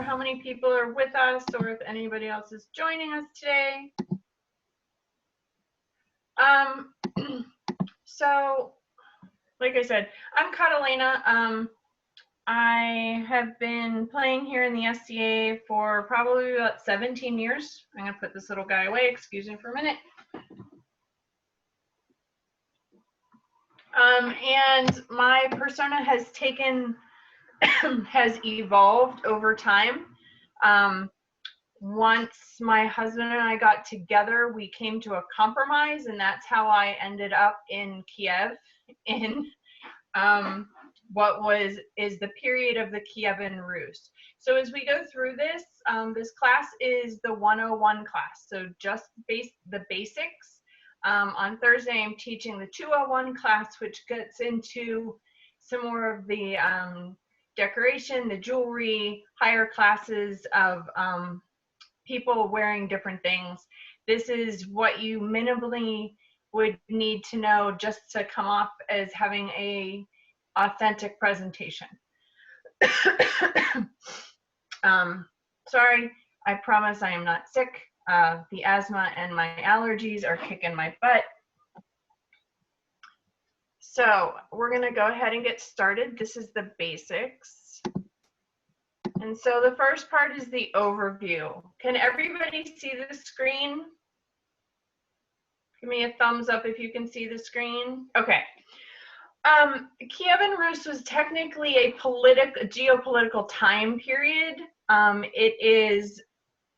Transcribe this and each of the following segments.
sure how many people are with us or if anybody else is joining us today. So, like I said, I'm Catalina. I have been playing here in the SCA for probably about 17 years. I'm going to put this little guy away. Excuse me for a minute. And my persona has evolved over time. Once my husband and I got together, we came to a compromise, and that's how I ended up in Kiev in what is the period of the Kievan Rus. So as we go through this, this class is the 101 class, so just the basics. On Thursday, I'm teaching the 201 class, which gets into some more of the decoration, the jewelry, higher classes of people wearing different things. This is what you minimally would need to know just to come off as having a authentic presentation. Sorry, I promise I am not sick. The asthma and my allergies are kicking my butt. So we're gonna go ahead and get started. This is the basics. And so the first part is the overview. Can everybody see the screen? Give me a thumbs up if you can see the screen. Okay. Kievan Rus was technically a geopolitical time period. It is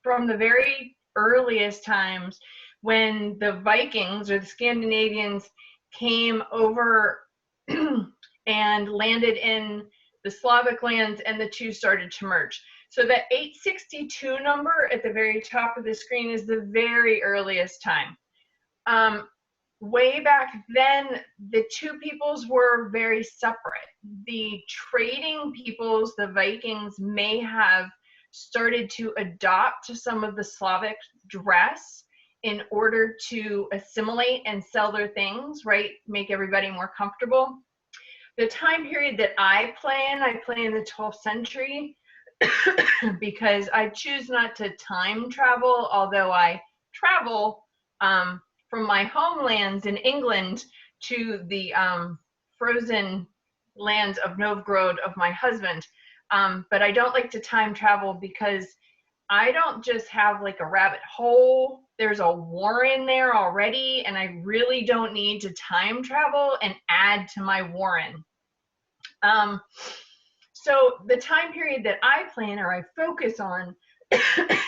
from the very earliest times when the Vikings or the Scandinavians came over and landed in the Slavic lands, and the two started to merge. So the 862 number at the very top of the screen is the very earliest time. Way back then, the two peoples were very separate. The trading peoples, the Vikings, may have started to adopt some of the Slavic dress in order to assimilate and sell their things, right? Make everybody more comfortable. The time period that I play in the 12th century because I choose not to time travel, although I travel from my homelands in England to the frozen lands of Novgorod of my husband. But I don't like to time travel because I don't just have like a rabbit hole. There's a war in there already, and I really don't need to time travel and add to my warren. So the time period that I plan or I focus on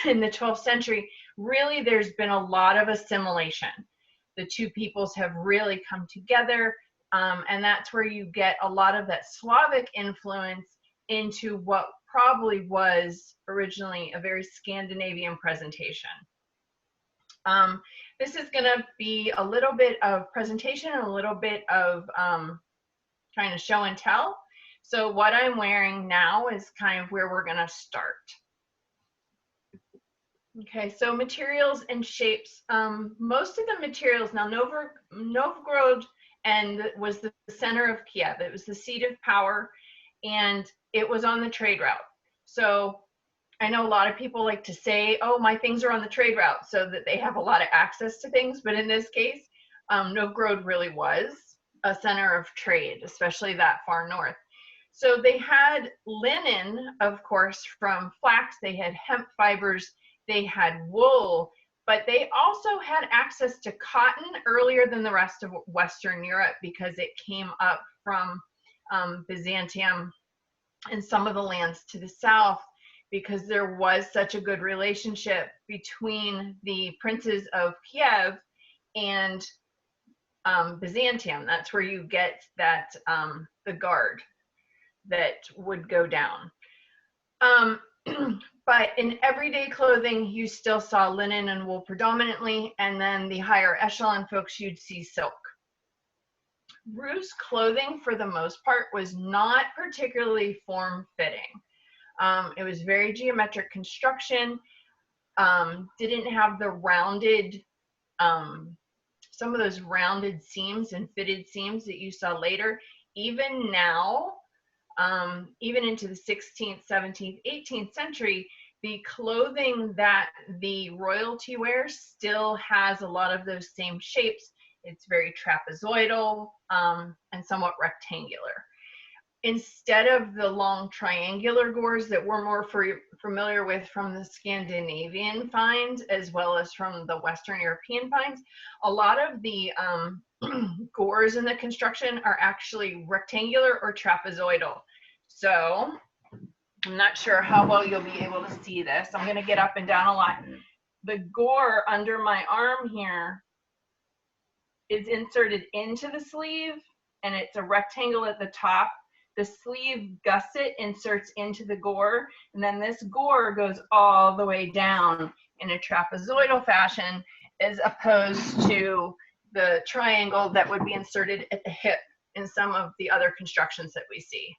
in the 12th century, really there's been a lot of assimilation. The two peoples have really come together, and that's where you get a lot of that Slavic influence into what probably was originally a very Scandinavian presentation. This is going to be a little bit of presentation and a little bit of kind of show and tell. So what I'm wearing now is kind of where we're going to start. Okay, so materials and shapes. Most of the materials, now Novgorod was the center of Kiev. It was the seat of power, and it was on the trade route. So I know a lot of people like to say, oh, my things are on the trade route so that they have a lot of access to things. But in this case, Novgorod really was a center of trade, especially that far north. So they had linen, of course, from flax. They had hemp fibers. They had wool, but they also had access to cotton earlier than the rest of Western Europe because it came up from Byzantium and some of the lands to the south, because there was such a good relationship between the princes of Kiev and Byzantium. That's where you get that the guard that would go down. But in everyday clothing, you still saw linen and wool predominantly, and then the higher echelon folks, you'd see silk. Rus clothing, for the most part, was not particularly form-fitting. It was very geometric construction, didn't have the rounded, some of those rounded seams and fitted seams that you saw later. Even now, even into the 16th, 17th, 18th century, the clothing that the royalty wears still has a lot of those same shapes. It's very trapezoidal and somewhat rectangular. Instead of the long triangular gores that we're more familiar with from the Scandinavian finds, as well as from the Western European finds, a lot of the gores in the construction are actually rectangular or trapezoidal. So I'm not sure how well you'll be able to see this. I'm going to get up and down a lot. The gore under my arm here is inserted into the sleeve, and it's a rectangle at the top. The sleeve gusset inserts into the gore, and then this gore goes all the way down in a trapezoidal fashion, as opposed to the triangle that would be inserted at the hip in some of the other constructions that we see.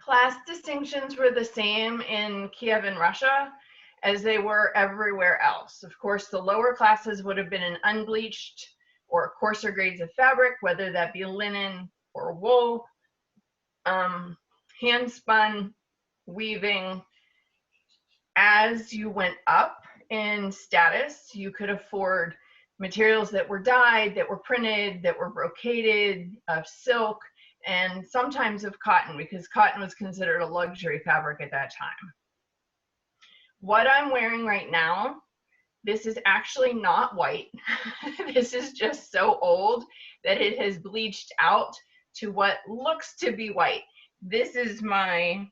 Class distinctions were the same in Kievan, Russia, as they were everywhere else. Of course, the lower classes would have been in unbleached or coarser grades of fabric, whether that be linen or wool, hand spun, weaving. As you went up in status, you could afford materials that were dyed, that were printed, that were brocaded, of silk, and sometimes of cotton, because cotton was considered a luxury fabric at that time. What I'm wearing right now, this is actually not white. This is just so old that it has bleached out to what looks to be white. This is my,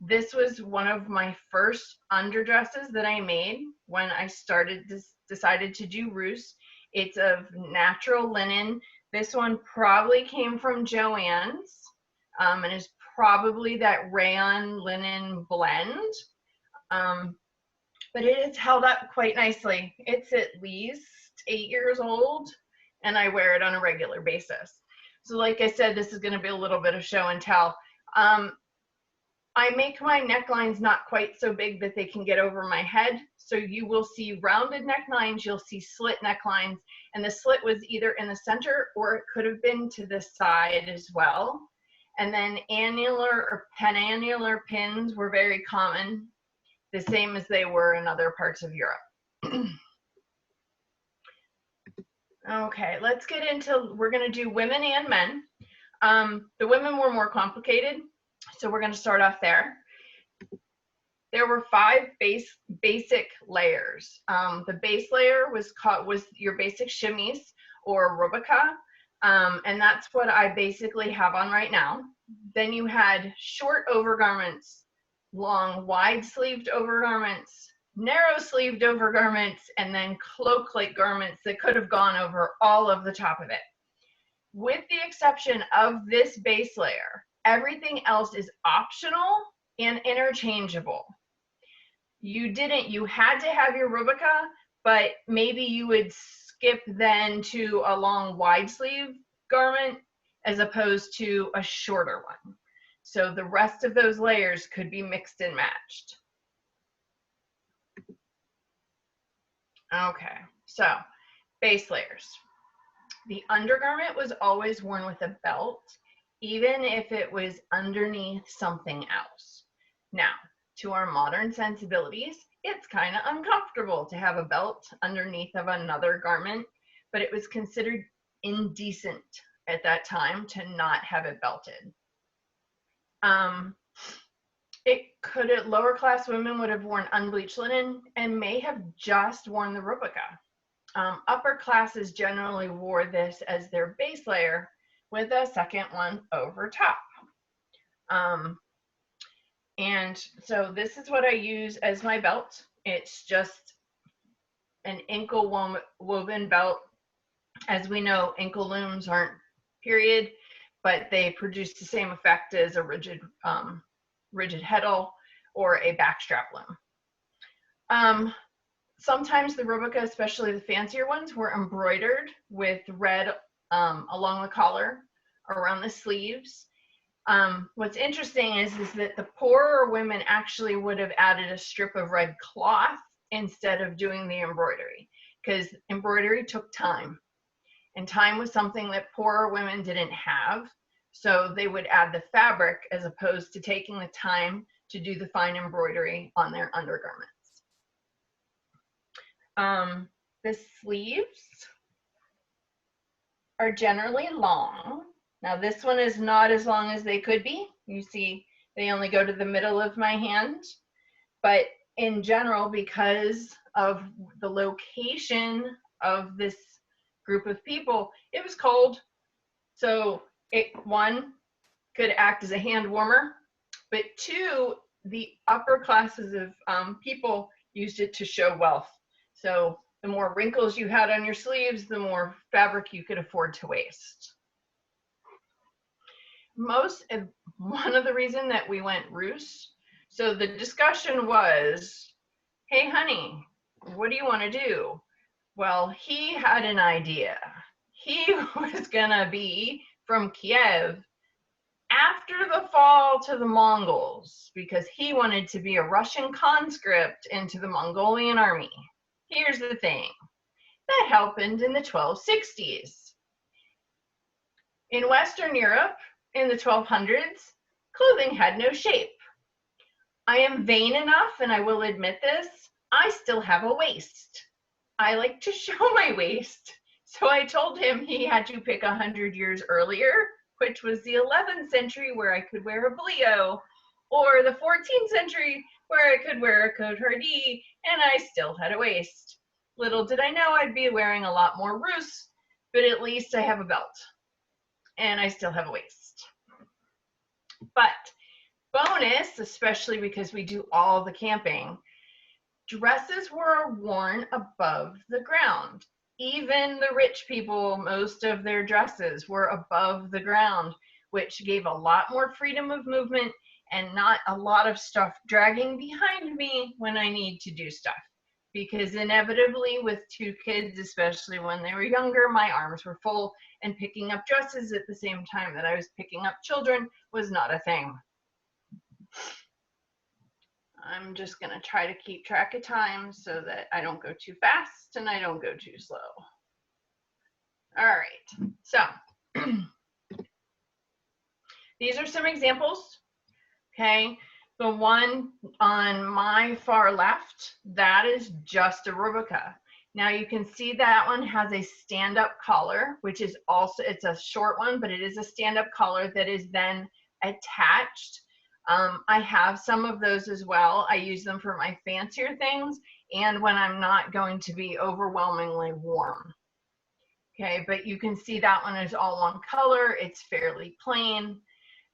this was one of my first underdresses that I made when I decided to do Rus. It's of natural linen. This one probably came from Joann's, and is probably that rayon linen blend. But it is held up quite nicely. It's at least 8 years old, and I wear it on a regular basis. So like I said, this is going to be a little bit of show and tell. I make my necklines not quite so big that they can get over my head. So you will see rounded necklines, you'll see slit necklines, and the slit was either in the center or it could have been to the side as well. And then annular or penannular pins were very common, the same as they were in other parts of Europe. Okay, let's get into, we're going to do women and men. The women were more complicated, so we're going to start off there. There were 5 basic layers. The base layer was your basic chemise or rubica, and that's what I basically have on right now. Then you had short overgarments, long wide-sleeved overgarments, narrow-sleeved overgarments, and then cloak-like garments that could have gone over all of the top of it. With the exception of this base layer, everything else is optional and interchangeable. You had to have your rubica, but maybe you would skip then to a long wide sleeve garment as opposed to a shorter one. So the rest of those layers could be mixed and matched. Okay, so base layers. The undergarment was always worn with a belt, even if it was underneath something else. Now, to our modern sensibilities, it's kind of uncomfortable to have a belt underneath of another garment, but it was considered indecent at that time to not have it belted. Lower class women would have worn unbleached linen and may have just worn the rubica. Upper classes generally wore this as their base layer with a second one over top. And so this is what I use as my belt. It's just an ankle woven belt. As we know, ankle looms aren't period, but they produce the same effect as a rigid heddle or a backstrap loom. Sometimes the rubica, especially the fancier ones, were embroidered with red along the collar, around the sleeves. What's interesting is that the poorer women actually would have added a strip of red cloth instead of doing the embroidery, because embroidery took time. and time was something that poorer women didn't have. So they would add the fabric as opposed to taking the time to do the fine embroidery on their undergarments. The sleeves are generally long. Now this one is not as long as they could be. You see, they only go to the middle of my hand. But in general, because of the location of this group of people, it was cold. So one, could act as a hand warmer, but two, the upper classes of people used it to show wealth. So the more wrinkles you had on your sleeves, the more fabric you could afford to waste. One of the reasons that we went Rus, so the discussion was, hey honey, what do you want to do? Well, he had an idea. He was gonna be from Kiev after the fall to the Mongols because he wanted to be a Russian conscript into the Mongolian army. Here's the thing, that happened in the 1260s. In Western Europe, in the 1200s, clothing had no shape. I am vain enough, and I will admit this, I still have a waist. I like to show my waist. So I told him he had to pick 100 years earlier, which was the 11th century where I could wear a blio, or the 14th century where I could wear a cote hardie, and I still had a waist. Little did I know I'd be wearing a lot more Rus, but at least I have a belt, and I still have a waist. But bonus, especially because we do all the camping, dresses were worn above the ground. Even the rich people, most of their dresses were above the ground, which gave a lot more freedom of movement and not a lot of stuff dragging behind me when I need to do stuff. Because inevitably with two kids, especially when they were younger, my arms were full, and picking up dresses at the same time that I was picking up children was not a thing. I'm just gonna try to keep track of time so that I don't go too fast and I don't go too slow. All right, so these are some examples, okay? The one on my far left, that is just a rubrica. Now you can see that one has a stand-up collar, which is also, it's a short one, but it is a stand-up collar that is then attached. I have some of those as well. I use them for my fancier things and when I'm not going to be overwhelmingly warm. Okay, but you can see that one is all one color. It's fairly plain.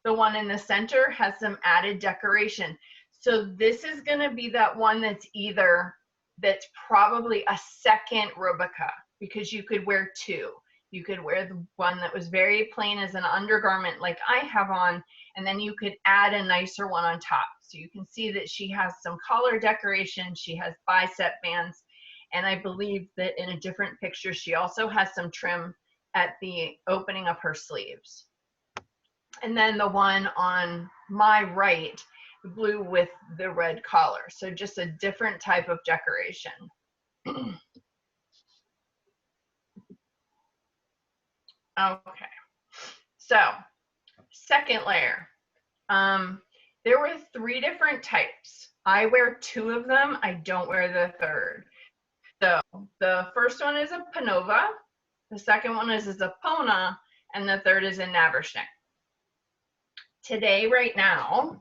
The one in the center has some added decoration. So this is gonna be that one that's probably a second rubrica because you could wear two. You could wear the one that was very plain as an undergarment like I have on, and then you could add a nicer one on top. So you can see that she has some collar decoration, she has bicep bands, and I believe that in a different picture, she also has some trim at the opening of her sleeves. And then the one on my right, the blue with the red collar. So just a different type of decoration. Okay, so second layer. There were 3 different types. I wear 2 of them. I don't wear the third. So the first one is a panova, the second one is a pona, and the third is a naberschnick. Today, right now,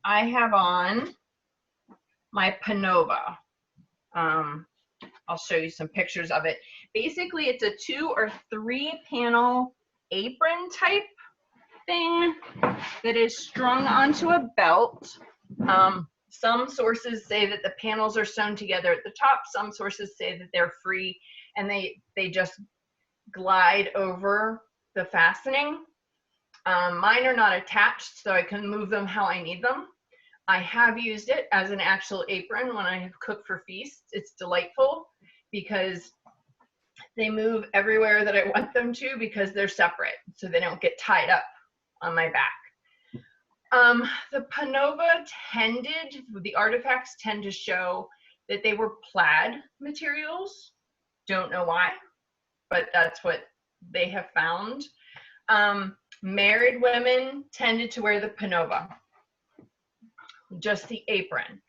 I have on my panova. I'll show you some pictures of it. Basically, it's a 2 or 3 panel apron type thing that is strung onto a belt. Some sources say that the panels are sewn together at the top. Some sources say that they're free and they just glide over the fastening. Mine are not attached, so I can move them how I need them. I have used it as an actual apron when I have cooked for feasts. It's delightful because they move everywhere that I want them to because they're separate, so they don't get tied up on my back. The panova the artifacts tend to show that they were plaid materials Don't know why, but that's what they have found. Married women tended to wear the panova, just the apron.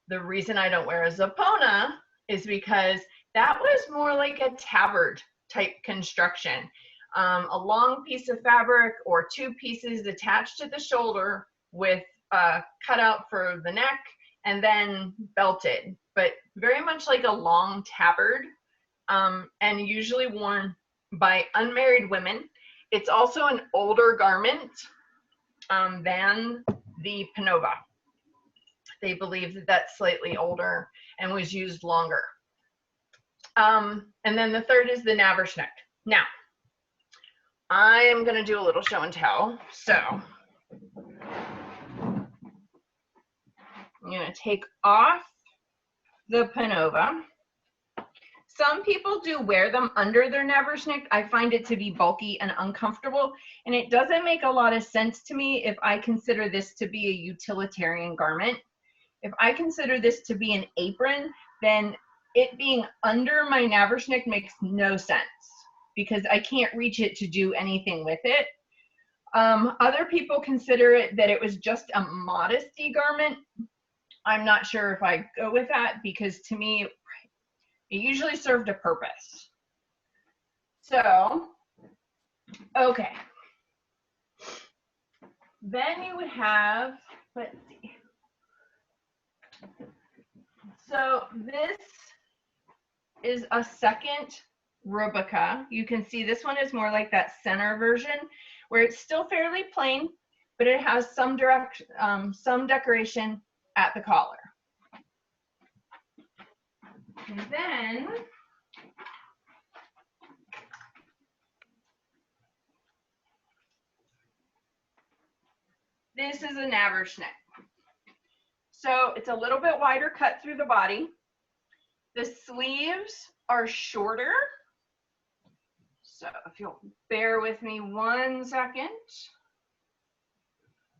The reason I don't wear a zapona is because that was more like a tabard type construction. A long piece of fabric or two pieces attached to the shoulder with a cutout for the neck and then belted, but very much like a long tabard, and usually worn by unmarried women. It's also an older garment than the panova. They believe that that's slightly older and was used longer. And then the third is the naversnick. Now, I am going to do a little show and tell. So I'm going to take off the panova. Some people do wear them under their naversnick. I find it to be bulky and uncomfortable, and it doesn't make a lot of sense to me if I consider this to be a utilitarian garment. If I consider this to be an apron, then it being under my naversnick makes no sense because I can't reach it to do anything with it. Other people consider it that it was just a modesty garment. I'm not sure if I go with that because to me, it usually served a purpose. So, okay. Then you would have, let's see. So this is a second rubrica. You can see this one is more like that center version where it's still fairly plain, but it has some decoration at the collar. And then this is a naversnick. So it's a little bit wider cut through the body. The sleeves are shorter. So if you'll bear with me 1 second.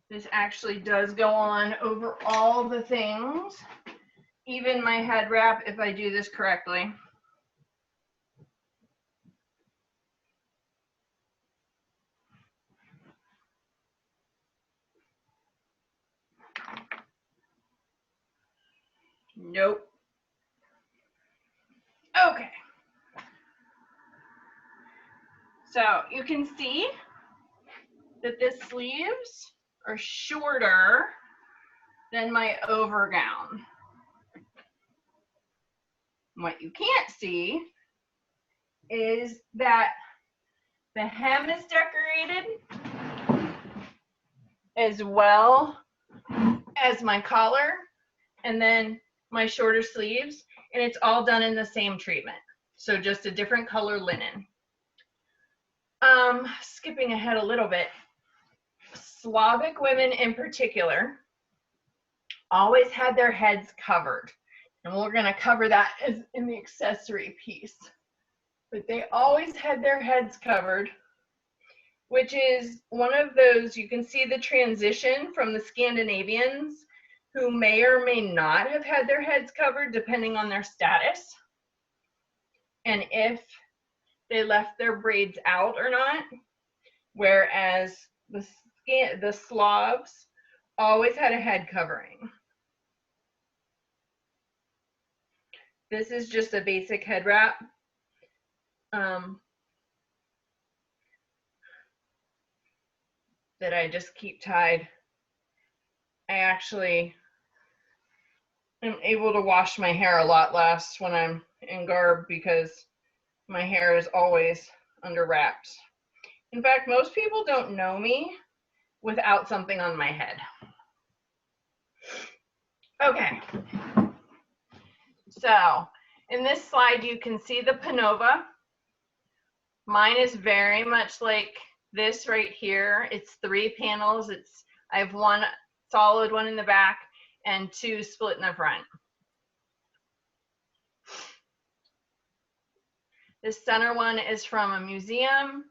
This actually does go on over all the things, even my head wrap if I do this correctly. Nope. Okay. So you can see that the sleeves are shorter than my overgown. What you can't see is that the hem is decorated as well as my collar and then my shorter sleeves, and it's all done in the same treatment. So just a different color linen. Skipping ahead a little bit, Slavic women in particular always had their heads covered. And we're going to cover that as in the accessory piece. But they always had their heads covered, which is one of those, you can see the transition from the Scandinavians who may or may not have had their heads covered depending on their status. And if they left their braids out or not, whereas the Slavs always had a head covering. This is just a basic head wrap. That I just keep tied. I actually am able to wash my hair a lot less when I'm in garb because my hair is always under wraps. In fact, most people don't know me without something on my head. Okay. So in this slide, you can see the panova. Mine is very much like this right here. It's 3 panels. I have 1 solid one in the back and 2 split in the front. This center one is from a museum.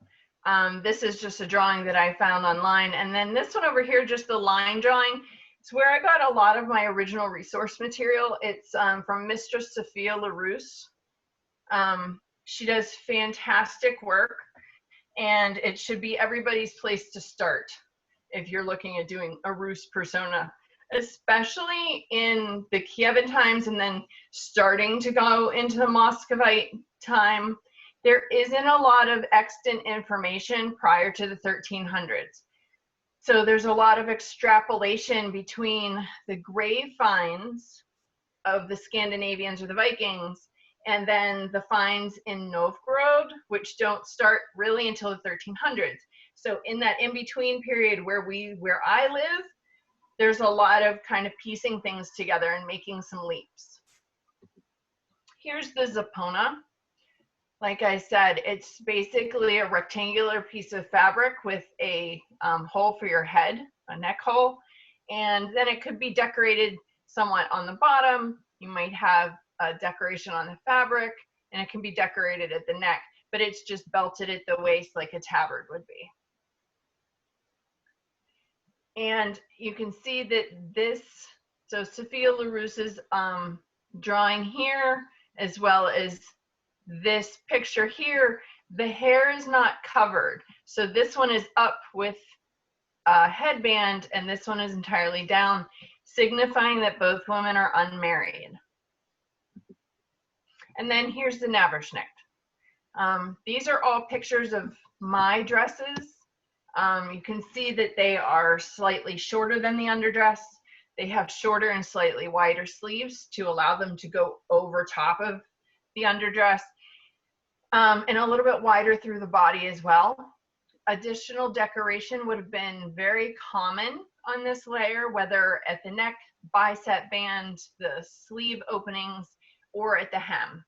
This is just a drawing that I found online. And then this one over here, just the line drawing. It's where I got a lot of my original resource material. It's from Mistress Sophia Rus. She does fantastic work, and it should be everybody's place to start if you're looking at doing a Rus persona, especially in the Kievan times and then starting to go into the Muscovite time. There isn't a lot of extant information prior to the 1300s. So there's a lot of extrapolation between the grave finds of the Scandinavians or the Vikings and then the finds in Novgorod, which don't start really until the 1300s. So in that in-between period where I live, there's a lot of kind of piecing things together and making some leaps. Here's the Zapona. Like I said, it's basically a rectangular piece of fabric with a hole for your head, a neck hole, and then it could be decorated somewhat on the bottom. You might have a decoration on the fabric, and it can be decorated at the neck, but it's just belted at the waist like a tabard would be. And you can see that this, so Sophia LaRuse's drawing here, as well as this picture here, the hair is not covered. So this one is up with a headband, and this one is entirely down, signifying that both women are unmarried. And then here's the Naberschnitt. These are all pictures of my dresses. You can see that they are slightly shorter than the underdress. They have shorter and slightly wider sleeves to allow them to go over top of the underdress, and a little bit wider through the body as well. Additional decoration would have been very common on this layer, whether at the neck, bicep band, the sleeve openings, or at the hem.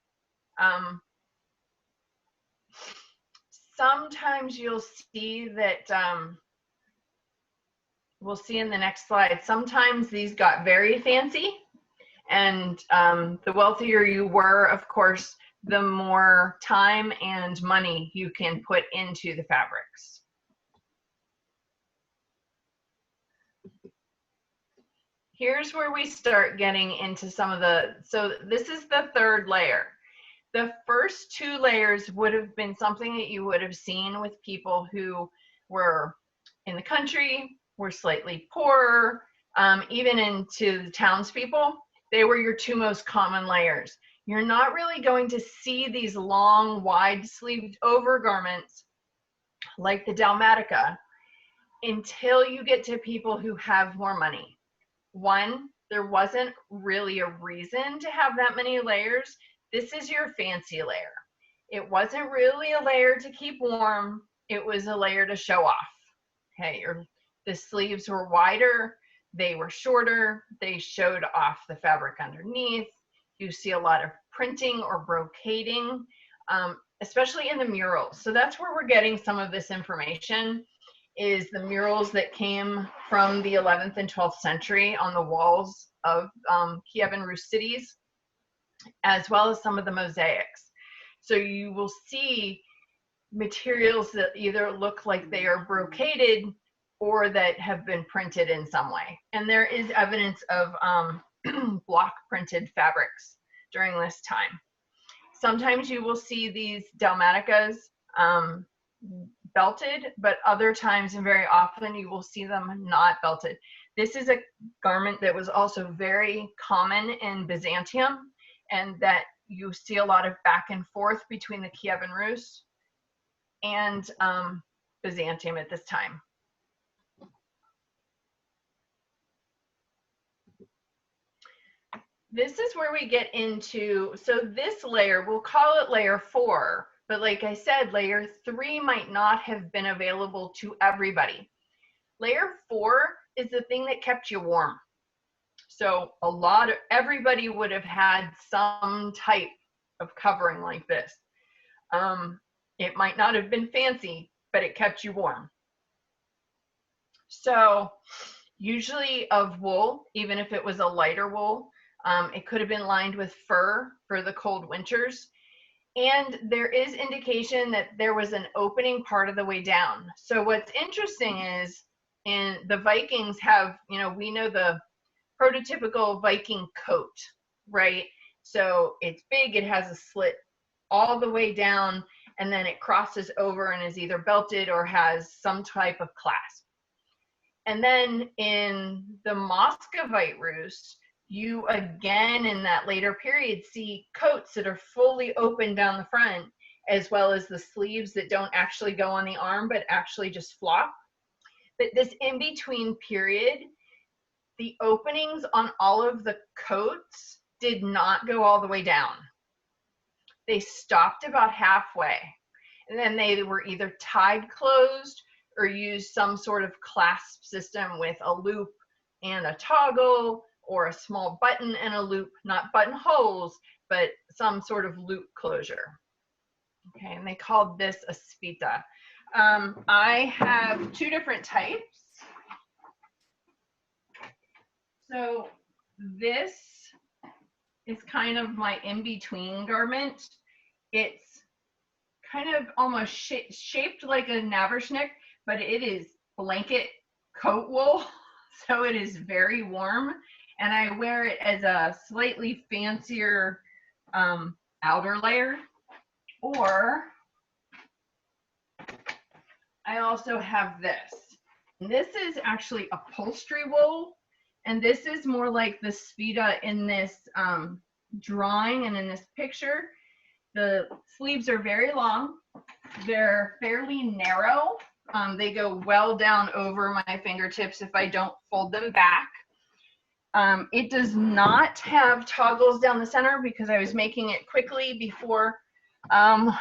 Sometimes you'll see that, we'll see in the next slide, sometimes these got very fancy, and the wealthier you were, of course, the more time and money you can put into the fabrics. Here's where we start getting into some of the, so this is the third layer. The first two layers would have been something that you would have seen with people who were in the country, were slightly poorer, even into the townspeople. They were your two most common layers. You're not really going to see these long, wide-sleeved overgarments like the Dalmatica until you get to people who have more money. One, there wasn't really a reason to have that many layers. This is your fancy layer. It wasn't really a layer to keep warm. It was a layer to show off. Okay, the sleeves were wider, they were shorter, they showed off the fabric underneath. You see a lot of printing or brocading, especially in the murals. So that's where we're getting some of this information, is the murals that came from the 11th and 12th century on the walls of Kievan Rus cities, as well as some of the mosaics. So you will see materials that either look like they are brocaded or that have been printed in some way. And there is evidence of block printed fabrics during this time. Sometimes you will see these dalmaticas belted, but other times and very often you will see them not belted. This is a garment that was also very common in Byzantium, and that you see a lot of back and forth between the Kievan Rus and Byzantium at this time. This is where we get into, so this layer, we'll call it layer 4, but like I said, layer 3 might not have been available to everybody. Layer 4 is the thing that kept you warm. So everybody would have had some type of covering like this. It might not have been fancy, but it kept you warm. So usually of wool, even if it was a lighter wool, it could have been lined with fur for the cold winters. And there is indication that there was an opening part of the way down. So what's interesting is, in the Vikings have, we know the prototypical Viking coat, right? So it's big, it has a slit all the way down, and then it crosses over and is either belted or has some type of clasp. And then in the Muscovite Rus, you again in that later period see coats that are fully open down the front, as well as the sleeves that don't actually go on the arm but actually just flop. But this in-between period, the openings on all of the coats did not go all the way down. They stopped about halfway, and then they were either tied closed or used some sort of clasp system with a loop and a toggle, or a small button and a loop, not buttonholes, but some sort of loop closure. Okay, and they called this a spita. I have two different types. So this is kind of my in-between garment. It's kind of almost shaped like a Naverschnick, but it is blanket coat wool, so it is very warm, and I wear it as a slightly fancier outer layer. Or I also have this. And this is actually upholstery wool, and this is more like the spita in this drawing and in this picture. The sleeves are very long. They're fairly narrow. They go well down over my fingertips if I don't fold them back. It does not have toggles down the center because I was making it quickly before. I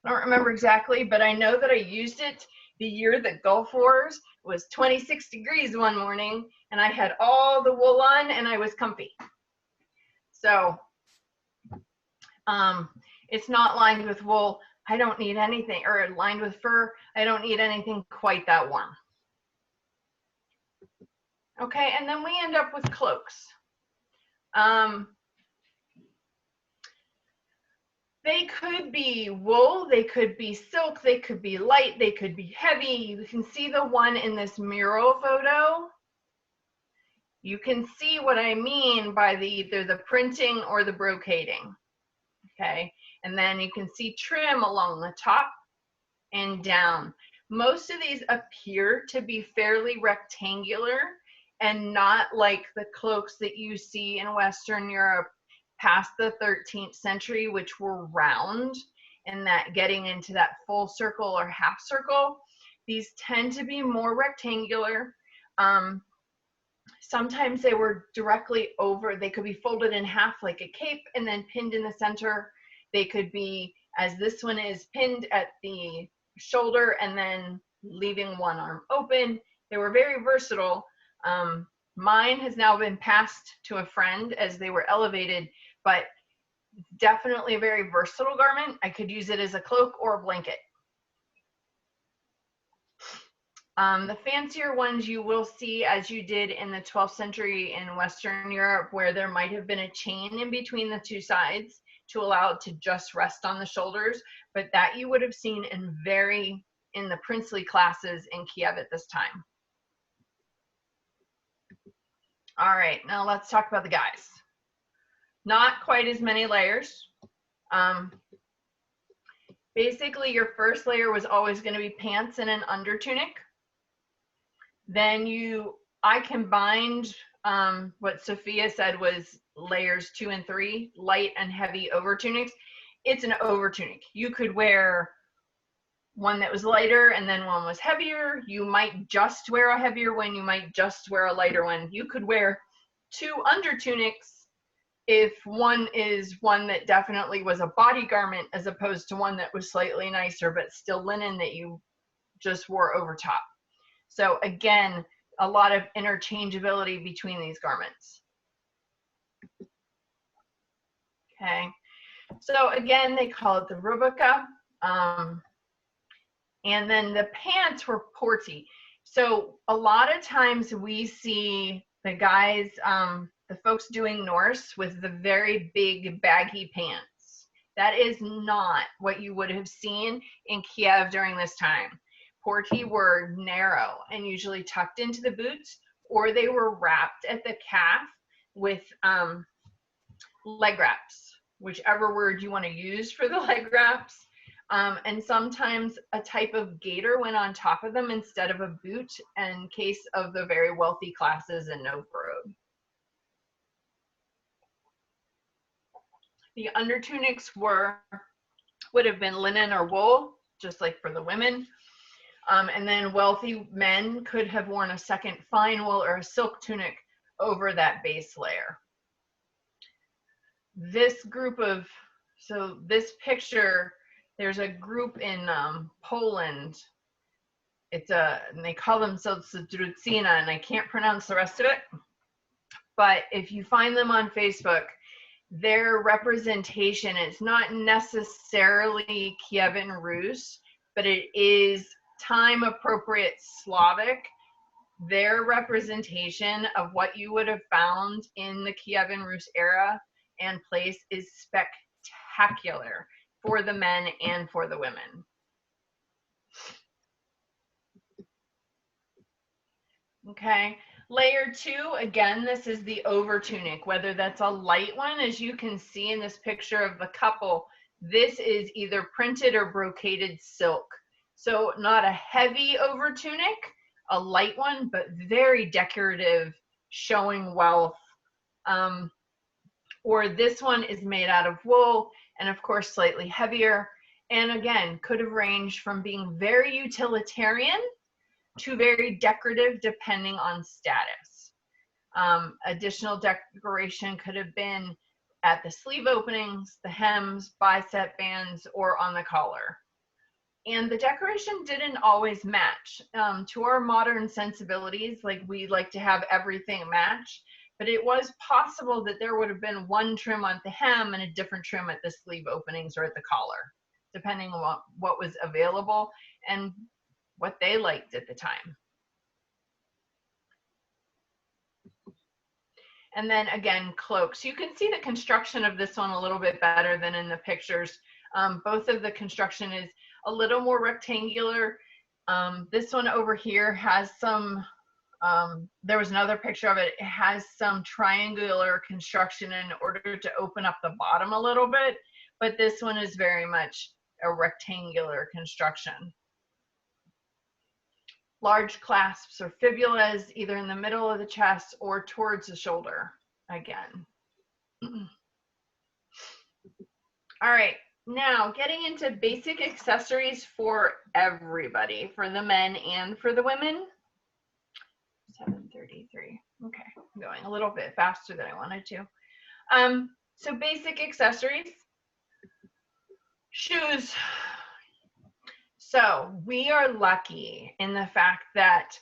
don't remember exactly, but I know that I used it the year that Gulf Wars was 26 degrees one morning, and I had all the wool on and I was comfy. So it's not lined with wool. I don't need anything, or lined with fur. I don't need anything quite that warm. Okay, and then we end up with cloaks. They could be wool, they could be silk, they could be light, they could be heavy. You can see the one in this mural photo. You can see what I mean by either the printing or the brocading. Okay, and then you can see trim along the top and down. Most of these appear to be fairly rectangular and not like the cloaks that you see in Western Europe past the 13th century, which were round, and that getting into that full circle or half circle. These tend to be more rectangular. Sometimes they were directly over, they could be folded in half like a cape and then pinned in the center. They could be, as this one is, pinned at the shoulder and then leaving one arm open. They were very versatile. Mine has now been passed to a friend as they were elevated, but definitely a very versatile garment. I could use it as a cloak or a blanket. The fancier ones you will see, as you did in the 12th century in Western Europe, where there might have been a chain in between the two sides to allow it to just rest on the shoulders, but that you would have seen in the princely classes in Kiev at this time. All right, now let's talk about the guys. Not quite as many layers. Basically, your first layer was always going to be pants and an under tunic. Then I combined what Sophia said was layers 2 and 3, light and heavy over tunics. It's an over tunic. You could wear one that was lighter and then one was heavier. You might just wear a heavier one. You might just wear a lighter one. You could wear 2 under tunics if one is one that definitely was a body garment as opposed to one that was slightly nicer but still linen that you just wore over top. So again, a lot of interchangeability between these garments. Okay, so again, they call it the rubica. And then the pants were porti. So a lot of times we see the guys, the folks doing Norse with the very big baggy pants. That is not what you would have seen in Kiev during this time. Porti were narrow and usually tucked into the boots, or they were wrapped at the calf with leg wraps. whichever word you want to use for the leg wraps. And sometimes a type of gaiter went on top of them instead of a boot in case of the very wealthy classes in Novgorod. The undertunics would have been linen or wool, just like for the women. And then wealthy men could have worn a second fine wool or a silk tunic over that base layer. This group of, so this picture, there's a group in Poland. It's and they call themselves Drucina, and I can't pronounce the rest of it. But if you find them on Facebook, their representation is not necessarily Kievan Rus, but it is time appropriate Slavic. Their representation of what you would have found in the Kievan Rus era and place is spectacular for the men and for the women. Okay, layer 2, again, this is the over tunic, whether that's a light one, as you can see in this picture of the couple, this is either printed or brocaded silk. So not a heavy over tunic, a light one, but very decorative, showing wealth. Or this one is made out of wool and of course slightly heavier. And again, could have ranged from being very utilitarian to very decorative depending on status. Additional decoration could have been at the sleeve openings, the hems, bicep bands, or on the collar. And the decoration didn't always match. To our modern sensibilities, like we like to have everything match, but it was possible that there would have been one trim on the hem and a different trim at the sleeve openings or at the collar, depending on what was available and what they liked at the time. And then again, cloaks. You can see the construction of this one a little bit better than in the pictures. Both of the construction is a little more rectangular. This one over here has some, there was another picture of it. It has some triangular construction in order to open up the bottom a little bit, but this one is very much a rectangular construction. Large clasps or fibulas either in the middle of the chest or towards the shoulder again. All right, now getting into basic accessories for everybody, for the men and for the women. 7:33. Okay, I'm going a little bit faster than I wanted to. So basic accessories. Shoes. So we are lucky in the fact that,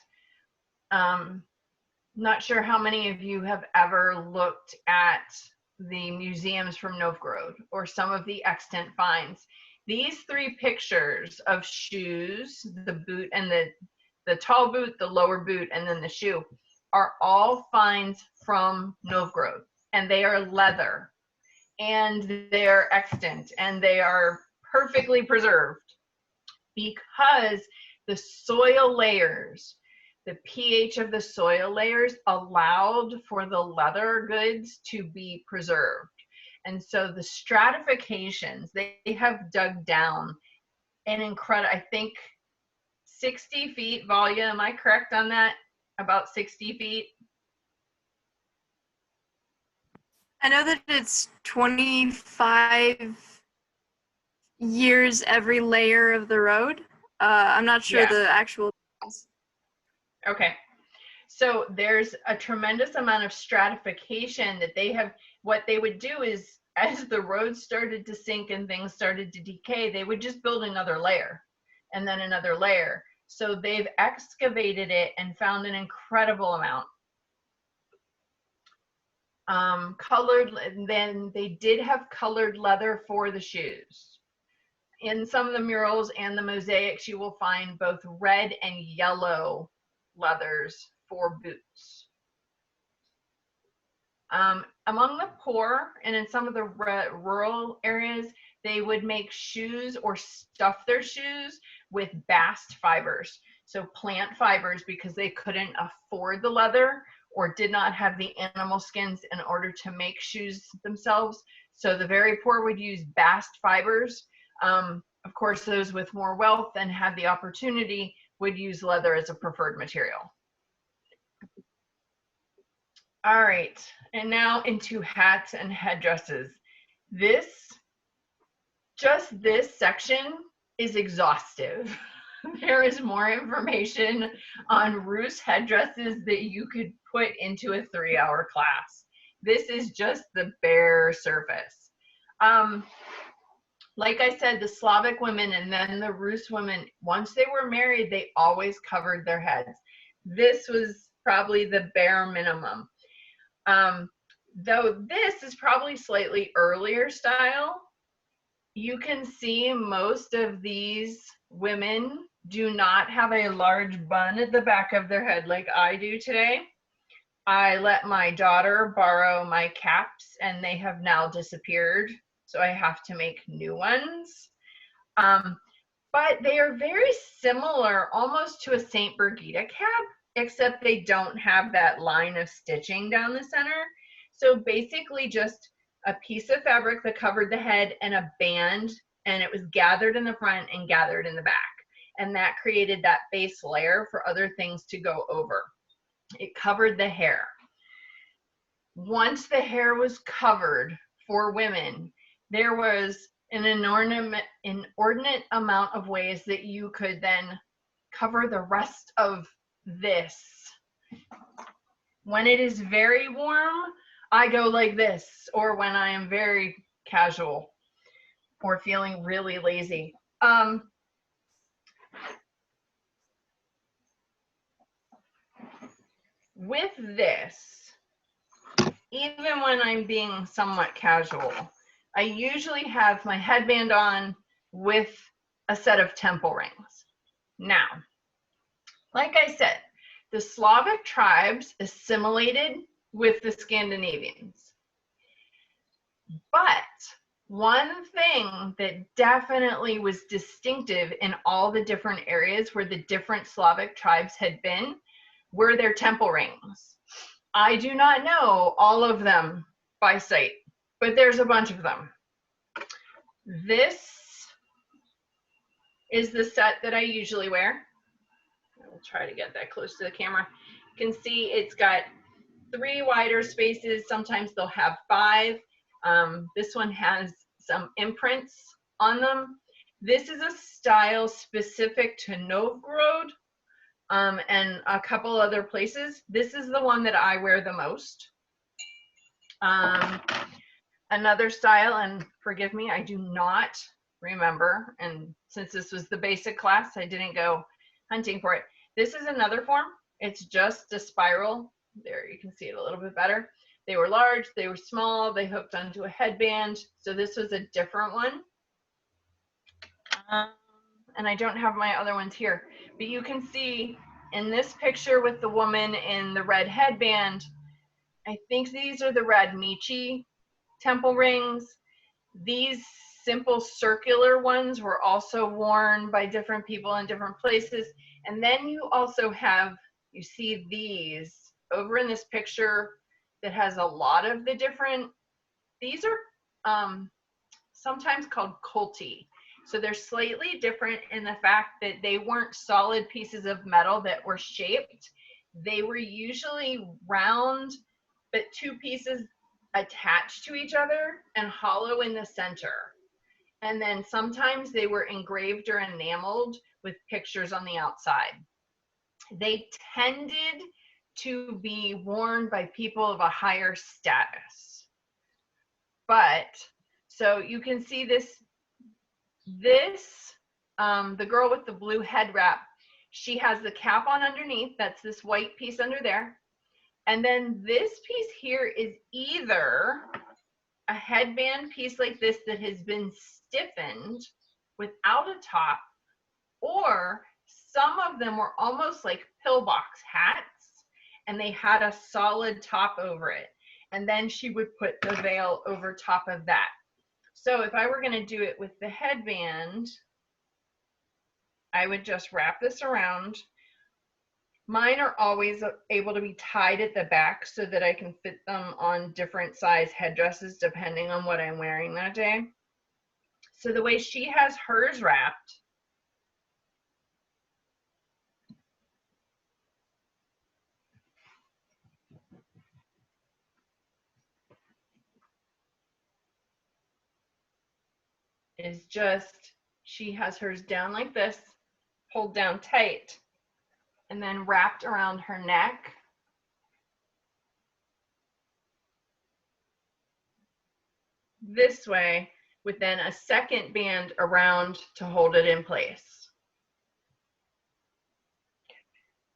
not sure how many of you have ever looked at the museums from Novgorod or some of the extant finds. These three pictures of shoes, the boot and the tall boot, the lower boot, and then the shoe, are all finds from Novgorod, and they are leather, and they're extant, and they are perfectly preserved because the soil layers, the pH of the soil layers allowed for the leather goods to be preserved. And so the stratifications, they have dug down an incredible, I think 60 feet volume. Am I correct on that? About 60 feet? I know that it's 25 years every layer of the road. I'm not sure the actual. Okay. So there's a tremendous amount of stratification that they have. What they would do is, as the road started to sink and things started to decay, they would just build another layer and then another layer. So they've excavated it and found an incredible amount. Colored, and then they did have colored leather for the shoes. In some of the murals and the mosaics, you will find both red and yellow leathers for boots. Among the poor and in some of the rural areas, they would make shoes or stuff their shoes with bast fibers. So plant fibers, because they couldn't afford the leather or did not have the animal skins in order to make shoes themselves. So the very poor would use bast fibers. Of course, those with more wealth and had the opportunity would use leather as a preferred material. All right, and now into hats and headdresses. Just this section is exhaustive. There is more information on Rus headdresses that you could put into a 3-hour class. This is just the bare surface. Like I said, the Slavic women and then the Rus women, once they were married, they always covered their heads. This was probably the bare minimum. Though this is probably slightly earlier style, you can see most of these women do not have a large bun at the back of their head like I do today. I let my daughter borrow my caps and they have now disappeared, so I have to make new ones. But they are very similar almost to a St. Brigida cap, except they don't have that line of stitching down the center. So basically just a piece of fabric that covered the head and a band, and it was gathered in the front and gathered in the back. And that created that base layer for other things to go over. It covered the hair. Once the hair was covered for women, there was an inordinate amount of ways that you could then cover the rest of this. When it is very warm, I go like this, or when I am very casual or feeling really lazy. With this, even when I'm being somewhat casual, I usually have my headband on with a set of temple rings. Now, like I said, the Slavic tribes assimilated with the Scandinavians. But one thing that definitely was distinctive in all the different areas where the different Slavic tribes had been were their temple rings. I do not know all of them by sight, but there's a bunch of them. This is the set that I usually wear. I'll try to get that close to the camera. You can see it's got 3 wider spaces. Sometimes they'll have 5. This one has some imprints on them. This is a style specific to Novgorod and a couple other places. This is the one that I wear the most. Another style, and forgive me, I do not remember, and since this was the basic class, I didn't go hunting for it. This is another form. It's just a spiral. There, you can see it a little bit better. They were large, they were small, they hooked onto a headband. So this was a different one. And I don't have my other ones here, but you can see in this picture with the woman in the red headband, I think these are the Radnichi temple rings. These simple circular ones were also worn by different people in different places. And then you also have, you see these over in this picture that has a lot of the different, these are sometimes called kolti. So they're slightly different in the fact that they weren't solid pieces of metal that were shaped. They were usually round, but 2 pieces attached to each other and hollow in the center. And then sometimes they were engraved or enameled with pictures on the outside. They tended to be worn by people of a higher status. But, so you can see this, the girl with the blue head wrap, she has the cap on underneath, that's this white piece under there. And then this piece here is either a headband piece like this that has been stiffened without a top, or some of them were almost like pillbox hats and they had a solid top over it. And then she would put the veil over top of that. So if I were going to do it with the headband, I would just wrap this around. Mine are always able to be tied at the back so that I can fit them on different size headdresses depending on what I'm wearing that day. So the way she has hers wrapped is just, she has hers down like this, pulled down tight, and then wrapped around her neck. This way, with then a second band around to hold it in place.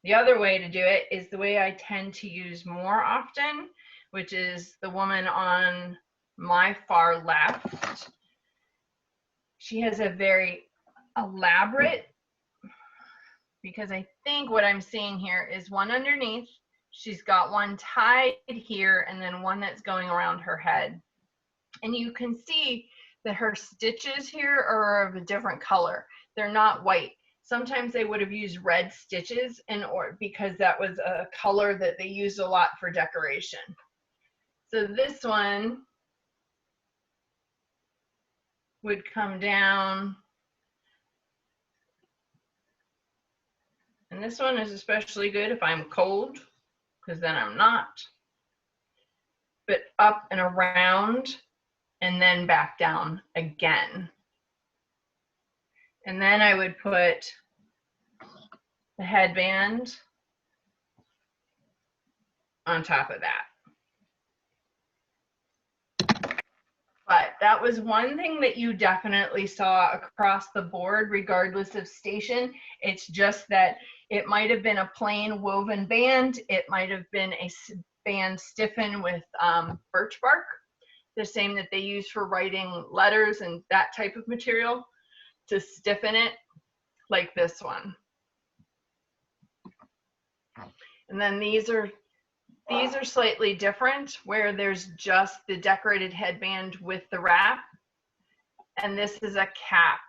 The other way to do it is the way I tend to use more often, which is the woman on my far left. She has a very elaborate, because I think what I'm seeing here is one underneath. She's got one tied here and then one that's going around her head. And you can see that her stitches here are of a different color. They're not white. Sometimes they would have used red stitches because that was a color that they used a lot for decoration. So this one would come down. And this one is especially good if I'm cold, because then I'm not. But up and around, and then back down again. And then I would put the headband on top of that. But that was one thing that you definitely saw across the board, regardless of station. It's just that it might have been a plain woven band. It might have been a band stiffened with birch bark, the same that they use for writing letters and that type of material, to stiffen it, like this one. And then these are slightly different, where there's just the decorated headband with the wrap. And this is a cap,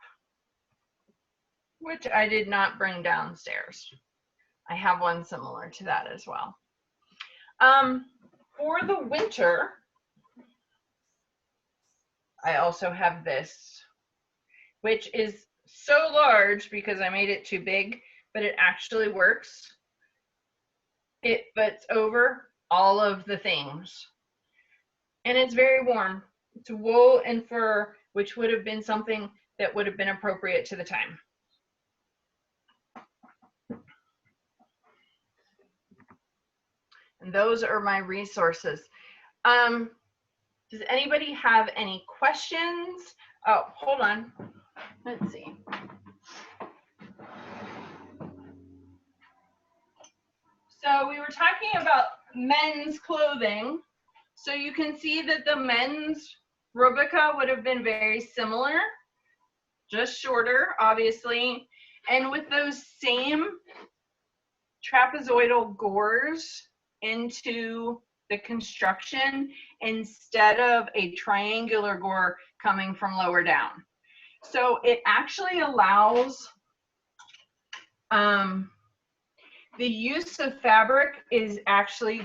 which I did not bring downstairs. I have one similar to that as well. For the winter, I also have this, which is so large because I made it too big, but it actually works. It fits over all of the things. And it's very warm. It's wool and fur, which would have been something that would have been appropriate to the time. And those are my resources. Does anybody have any questions? Oh, hold on. Let's see. So we were talking about men's clothing. So you can see that the men's rubrica would have been very similar, just shorter, obviously. And with those same trapezoidal gores into the construction instead of a triangular gore coming from lower down. So it actually allows the use of fabric is actually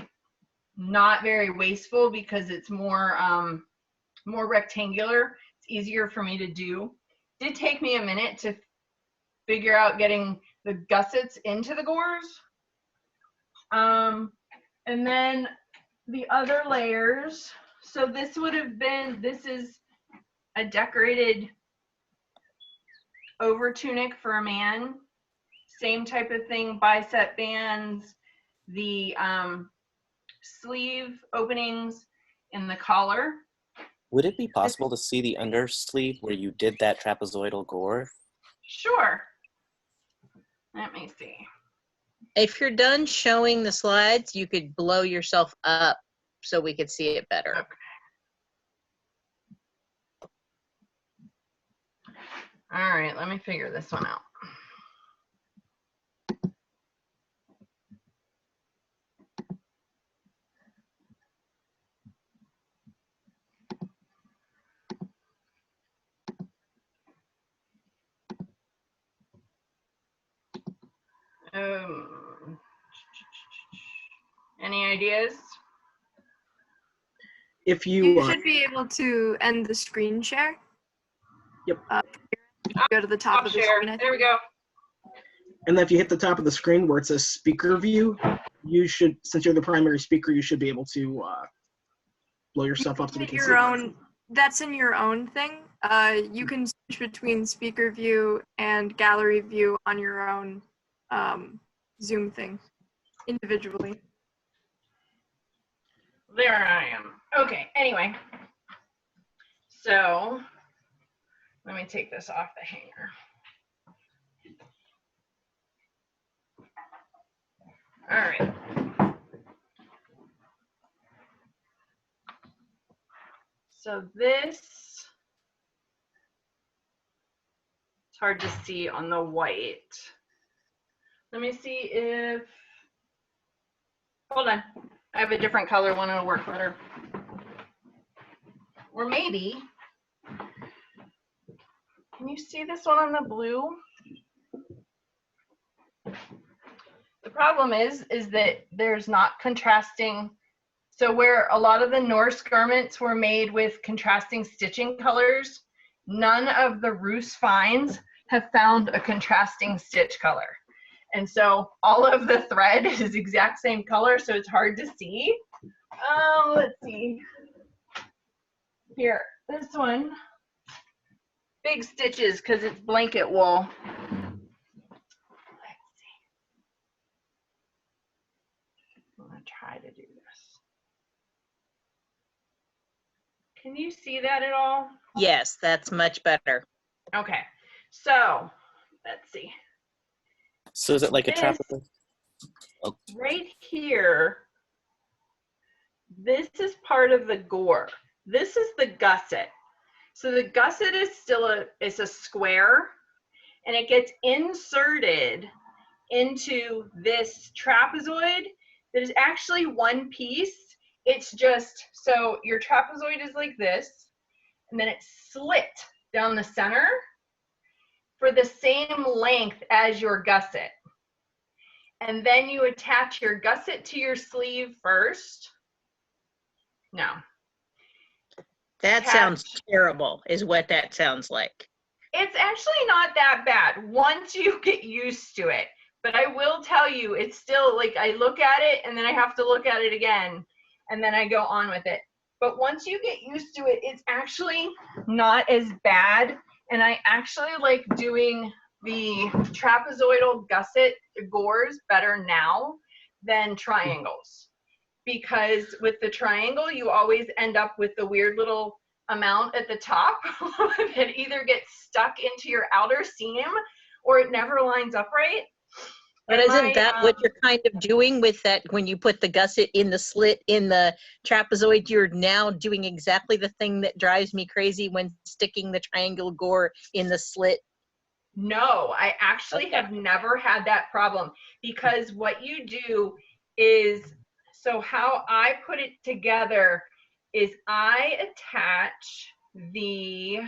not very wasteful because it's more more rectangular. It's easier for me to do. It did take me a minute to figure out getting the gussets into the gores. And then the other layers. So this would have been, this is a decorated over tunic for a man. Same type of thing, bicep bands, the sleeve openings in the collar. Would it be possible to see the undersleeve where you did that trapezoidal gore? Sure. Let me see. If you're done showing the slides, you could blow yourself up so we could see it better. Okay. All right, let me figure this one out. Any ideas? If You you, should be able to end the screen share. Yep. Go to the top I'll of the share. screen. I There we think. go. and then if you hit the top of the screen where it says speaker view, you should, since you're the primary speaker, you should be able to blow yourself up so we Hit can see. your own. That's in your own thing. You can switch between speaker view and gallery view on your own Zoom thing individually. There I am. Okay, anyway. So let me take this off the hanger. All right. So this, it's hard to see on the white. Let me see if, hold on. I have a different color one that'll work better. Or maybe, can you see this one on the blue? The problem is that there's not contrasting. So where a lot of the Norse garments were made with contrasting stitching colors, none of the Rus finds have found a contrasting stitch color. And so all of the thread is exact same color, so it's hard to see. Let's see. Here, this one, big stitches because it's blanket wool. Let's see. I'm gonna try to do this. Can you see that at all? Yes, that's much better. Okay, so let's see. So is it like a This- trapezoid? Right here, this is part of the gore. This is the gusset. So the gusset is still a square, and it gets inserted into this trapezoid that is actually one piece. It's just, so your trapezoid is like this, and then it's slit down the center for the same length as your gusset. And then you attach your gusset to your sleeve first. No. That sounds terrible, is what that sounds like. It's actually not that bad once you get used to it. But I will tell you, it's still like I look at it and then I have to look at it again and then I go on with it. But once you get used to it, it's actually not as bad. And I actually like doing the trapezoidal gusset gores better now than triangles. Because with the triangle, you always end up with the weird little amount at the top that either gets stuck into your outer seam or it never lines up right. But isn't that what you're kind of doing with that when you put the gusset in the slit in the trapezoid? You're now doing exactly the thing that drives me crazy when sticking the triangle gore in the slit. No, I actually have never had that problem because what you do is, so how I put it together is I attach the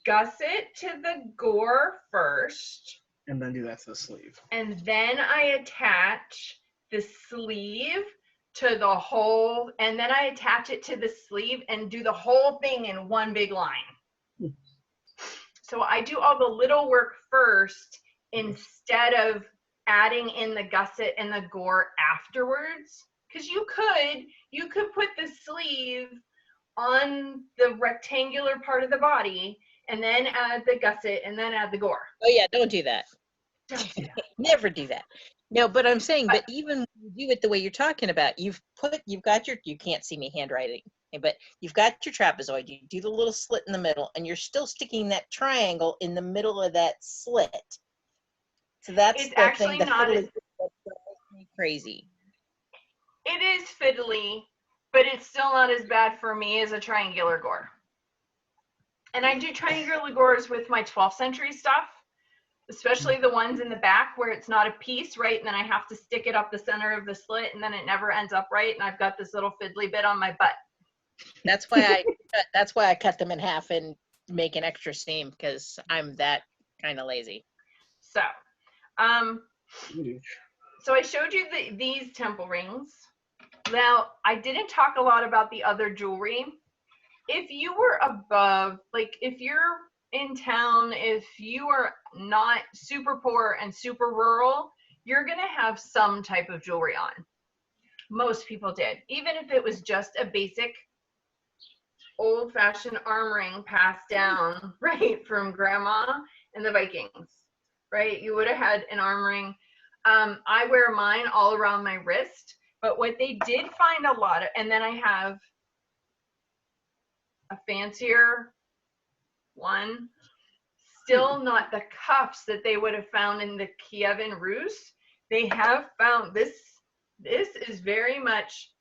gusset to the gore first. And then do that to the sleeve. And then I attach the sleeve to the whole, and then I attach it to the sleeve and do the whole thing in one big line. So I do all the little work first instead of adding in the gusset and the gore afterwards. Because you could put the sleeve on the rectangular part of the body and then add the gusset and then add the gore. Oh yeah, don't do that. Don't do that. Never do that. No, but I'm saying, but even when you do it the way you're talking about, you've got your, you can't see me handwriting, but you've got your trapezoid, you do the little slit in the middle, and you're still sticking that triangle in the middle of that slit. So that's It's the actually thing that not drives me crazy. It is fiddly, but it's still not as bad for me as a triangular gore. And I do triangular gores with my 12th century stuff, especially the ones in the back where it's not a piece, right? And then I have to stick it up the center of the slit and then it never ends up right. And I've got this little fiddly bit on my butt. That's why I cut them in half and make an extra seam, because I'm that kind of lazy. So, so I showed you these temple rings. Now, I didn't talk a lot about the other jewelry. If you were above, like if you're in town, if you are not super poor and super rural, you're gonna have some type of jewelry on. Most people did, even if it was just a basic old-fashioned arm ring passed down, right, from grandma and the Vikings, right? You would have had an arm ring. I wear mine all around my wrist, but what they did find a lot of, and then I have a fancier one, still not the cuffs that they would have found in the Kievan Rus. They have found this is very much,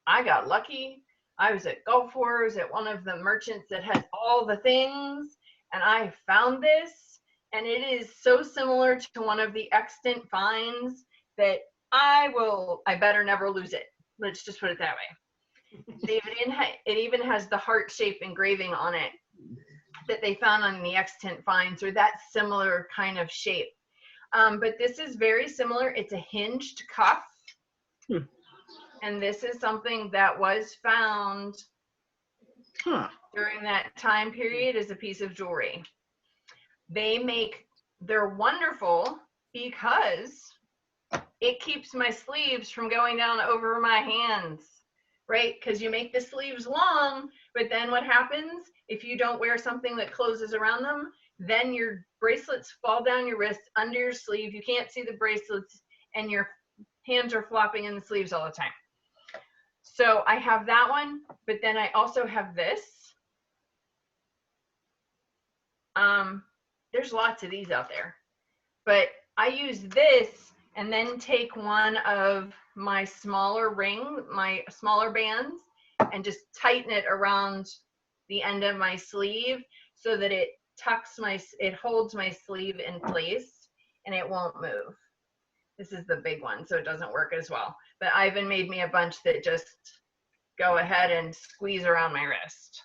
I got lucky. I was at Gulf Wars at one of the merchants that has all the things, and I found this, and it is so similar to one of the extant finds that I better never lose it. Let's just put it that way. It even has the heart shape engraving on it that they found on the extant finds, or that similar kind of shape. But this is very similar. It's a hinged cuff. And this is something that was found during that time period as a piece of jewelry. They're wonderful because it keeps my sleeves from going down over my hands, right? Because you make the sleeves long, but then what happens if you don't wear something that closes around them? Then your bracelets fall down your wrist under your sleeve. You can't see the bracelets, and your hands are flopping in the sleeves all the time. So I have that one, but then I also have this. There's lots of these out there, but I use this and then take one of my smaller bands, and just tighten it around the end of my sleeve so that it holds my sleeve in place and it won't move. This is the big one, so it doesn't work as well. But Ivan made me a bunch that just go ahead and squeeze around my wrist.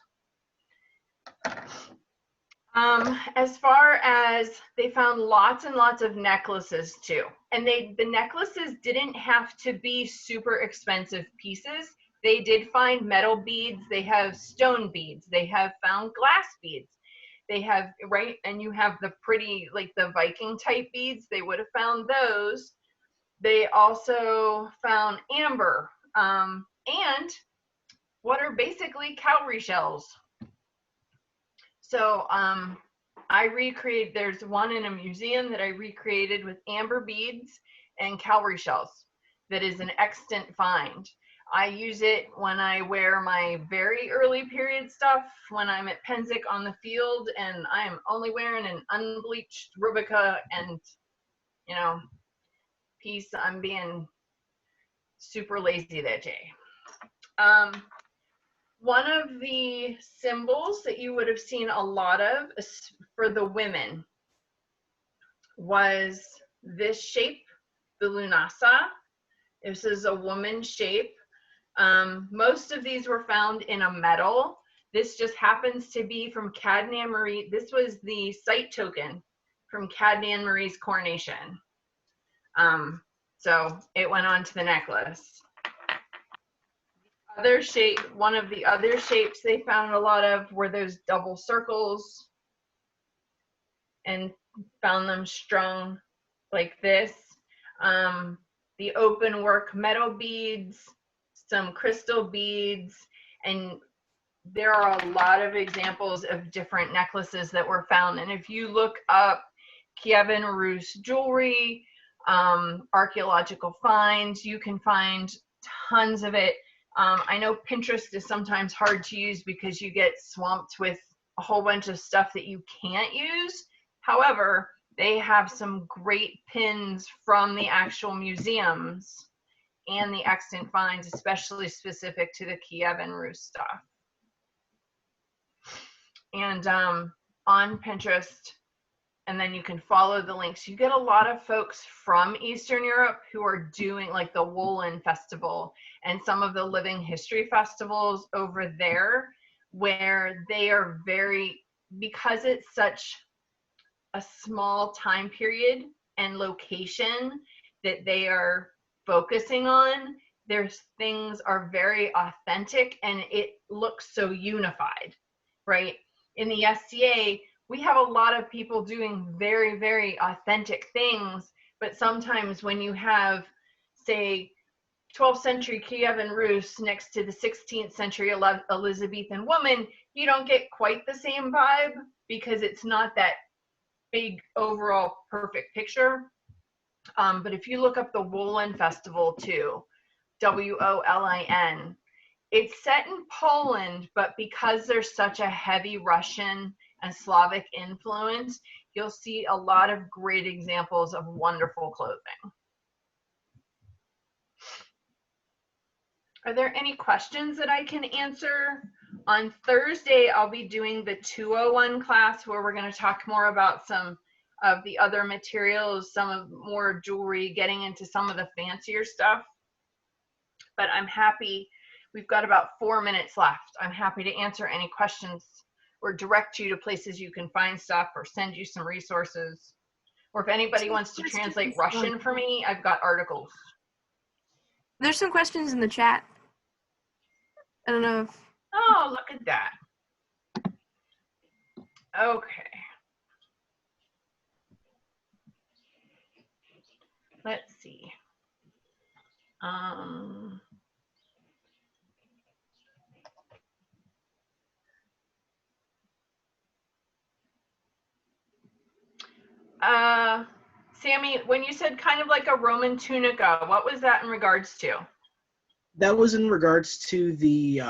As far as, they found lots and lots of necklaces too. And the necklaces didn't have to be super expensive pieces. They did find metal beads. They have stone beads. They have found glass beads. They have, right, and you have the pretty, like the Viking type beads. They would have found those. They also found amber, and what are basically cowrie shells. So there's one in a museum that I recreated with amber beads and cowrie shells that is an extant find. I use it when I wear my very early period stuff, when I'm at Penzic on the field and I am only wearing an unbleached Rubica and, you know, piece. I'm being super lazy that day. One of the symbols that you would have seen a lot of for the women was this shape, the lunasa. This is a woman's shape. Most of these were found in a metal. This just happens to be from Cadnan Marie. This was the site token from Cadnan Marie's coronation. So it went on to the necklace. One of the other shapes they found a lot of were those double circles, and found them strung like this. The open work metal beads, some crystal beads, and there are a lot of examples of different necklaces that were found. And if you look up Kievan Rus jewelry, archaeological finds, you can find tons of it. I know Pinterest is sometimes hard to use because you get swamped with a whole bunch of stuff that you can't use. However, they have some great pins from the actual museums and the extant finds, especially specific to the Kievan Rus stuff. And on Pinterest, and then you can follow the links. You get a lot of folks from Eastern Europe who are doing like the Woolen Festival and some of the living history festivals over there, where they are because it's such a small time period and location, that they are focusing on, their things are very authentic and it looks so unified, right? In the SCA, we have a lot of people doing very, very authentic things, but sometimes when you have, say, 12th century Kievan Rus next to the 16th century Elizabethan woman, you don't get quite the same vibe because it's not that big overall perfect picture. But if you look up the Wolin Festival too, Wolin, it's set in Poland, but because there's such a heavy Russian and Slavic influence, you'll see a lot of great examples of wonderful clothing. Are there any questions that I can answer? On Thursday, I'll be doing the 201 class where we're going to talk more about some of the other materials, some of more jewelry, getting into some of the fancier stuff. But I'm happy, we've got about 4 minutes left. I'm happy to answer any questions or direct you to places you can find stuff or send you some resources. Or if anybody wants to translate Russian for me, I've got articles. There's some questions in the chat. I don't know if... Oh, look at that. Okay. Let's see. Sammy, when you said kind of like a Roman tunica, what was that in regards to? That was in regards to the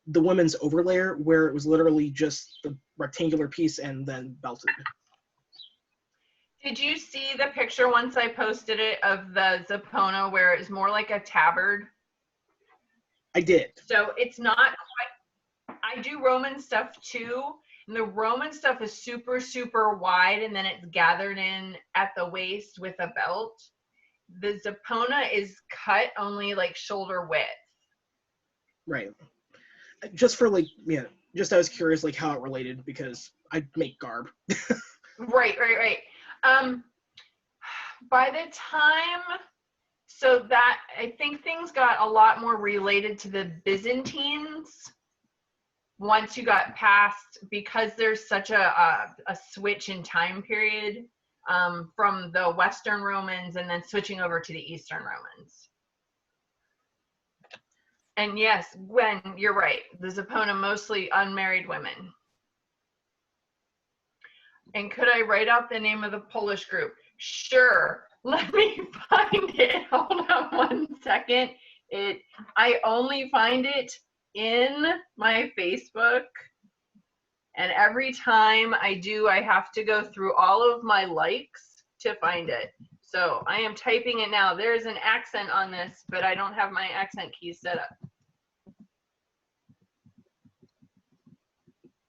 women's overlayer, where it was literally just the rectangular piece and then belted. Did you see the picture once I posted it of the Zapona where it's more like a tabard? I did. So it's not quite, I do Roman stuff too. And the Roman stuff is super, super wide and then it's gathered in at the waist with a belt. The Zapona is cut only like shoulder width. Right. Just for like, yeah, just I was curious like how it related because I make garb. Right. By the time, so that, I think things got a lot more related to the Byzantines once you got past, because there's such a switch in time period from the Western Romans and then switching over to the Eastern Romans. And yes, Gwen, you're right. The Zapona, mostly unmarried women. And could I write out the name of the Polish group? Sure. Let me find it. Hold on 1 second. I only find it in my Facebook. And every time I do, I have to go through all of my likes to find it. So I am typing it now. There's an accent on this, but I don't have my accent keys set up.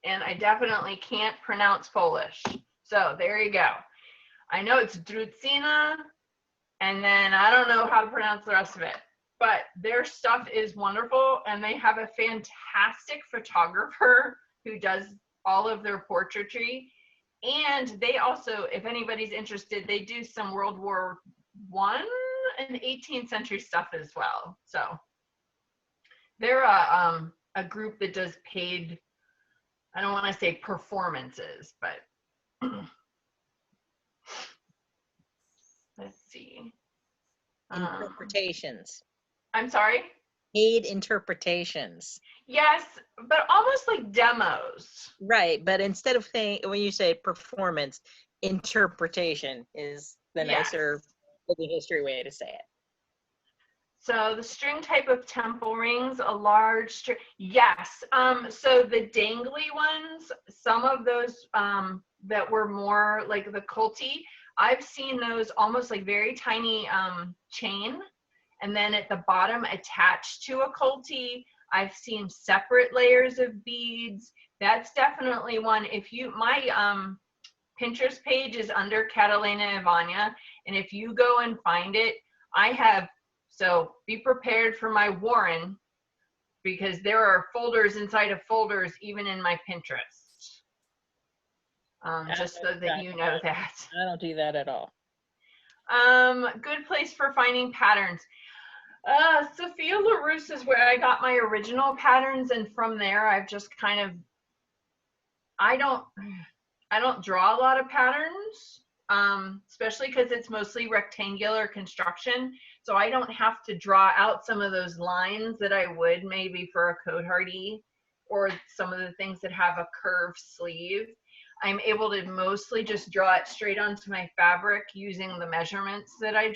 And I definitely can't pronounce Polish. So there you go. I know it's Drucina, and then I don't know how to pronounce the rest of it. But their stuff is wonderful, and they have a fantastic photographer who does all of their portraiture. And they also, if anybody's interested, they do some World War I and 18th century stuff as well. So they're a group that does paid, I don't want to say performances, but let's see. Interpretations. I'm sorry? Paid interpretations. Yes, but almost like demos. Right, but instead of saying, when you say performance, interpretation is the nicer living history way to say it. So the string type of temple rings, a large string. Yes. So the dangly ones, some of those that were more like the culty, I've seen those almost like very tiny chain. And then at the bottom attached to a culty, I've seen separate layers of beads. That's definitely one. If you, my Pinterest page is under Catalina Ivania. And if you go and find it, I have, so be prepared for my Warren, because there are folders inside of folders, even in my Pinterest. Just so that you know that. I don't do that at all. Good place for finding patterns. Sophia LaRousse is where I got my original patterns, and from there I've just kind of, I don't draw a lot of patterns, especially because it's mostly rectangular construction. So I don't have to draw out some of those lines that I would maybe for a code hardy or some of the things that have a curved sleeve. I'm able to mostly just draw it straight onto my fabric using the measurements that I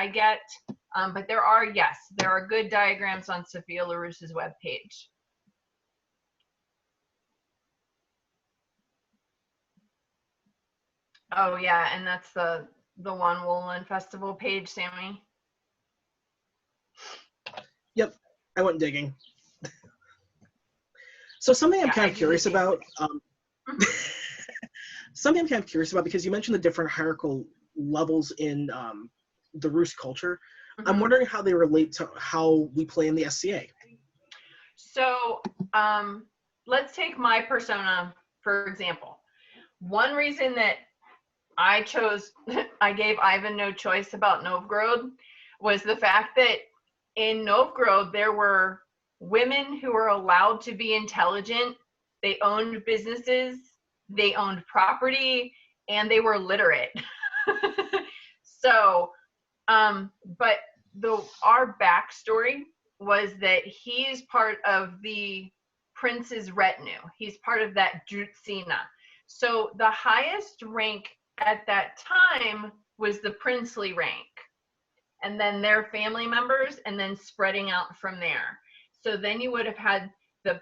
get. But there are good diagrams on Sophia LaRousse's webpage. Oh yeah, and that's the One Woolen Festival page, Sammy. Yep, I went digging. So something I'm Yeah, kind I of do curious the same about, something I'm kind of curious about, because you mentioned the different hierarchical levels in the Rus culture. I'm wondering how they relate to how we play in the SCA. So let's take my persona, for example. One reason that I gave Ivan no choice about Novgorod was the fact that in Novgorod, there were women who were allowed to be intelligent. They owned businesses, they owned property, and they were literate. So, but our backstory was that he's part of the prince's retinue. He's part of that Drutsina. So the highest rank at that time was the princely rank, and then their family members, and then spreading out from there. So then you would have had the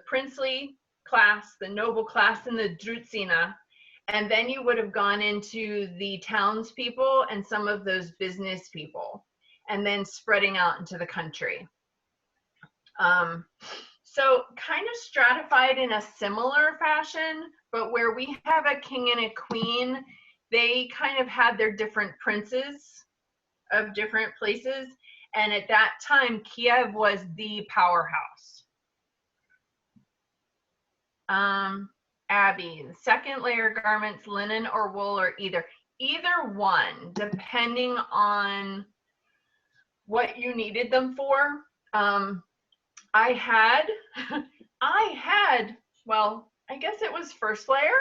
princely class, the noble class, and the Drutsina, and then you would have gone into the townspeople and some of those business people, and then spreading out into the country. So kind of stratified in a similar fashion, but where we have a king and a queen, they kind of had their different princes of different places. And at that time, Kiev was the powerhouse. Abby, second layer garments, linen or wool, or either one, depending on what you needed them for. I had, well, I guess it was first layer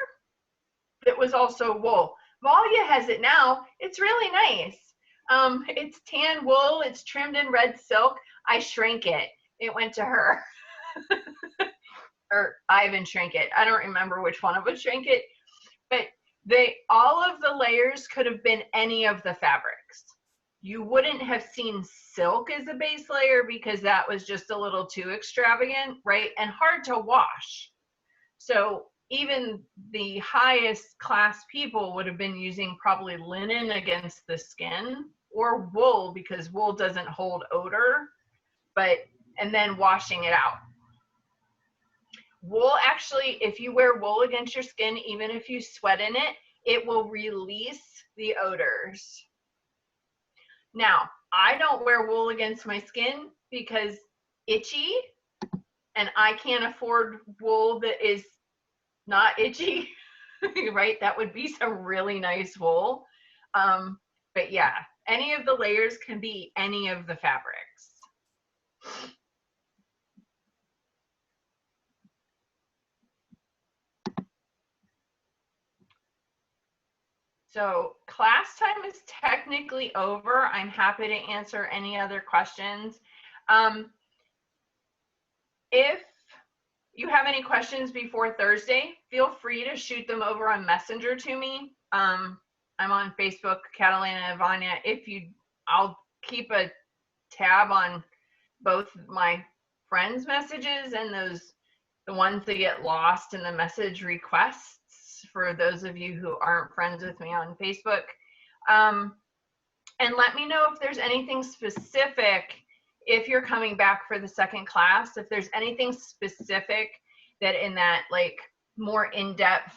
that was also wool. Valia has it now. It's really nice. It's tan wool. It's trimmed in red silk. I shrank it. It went to her. Or Ivan shrank it. I don't remember which one of us shrank it. But all of the layers could have been any of the fabrics. You wouldn't have seen silk as a base layer because that was just a little too extravagant, right? And hard to wash. So even the highest class people would have been using probably linen against the skin, or wool, because wool doesn't hold odor, and then washing it out. Wool actually, if you wear wool against your skin, even if you sweat in it, it will release the odors. Now, I don't wear wool against my skin because itchy, and I can't afford wool that is not itchy, right? That would be some really nice wool. But yeah, any of the layers can be any of the fabrics. So class time is technically over. I'm happy to answer any other questions. If you have any questions before Thursday, feel free to shoot them over on Messenger to me. I'm on Facebook, Catalina and Vanya. I'll keep a tab on both my friends' messages and the ones that get lost in the message requests for those of you who aren't friends with me on Facebook. And let me know if there's anything specific, if you're coming back for the second class, if there's anything specific that in that like more in-depth,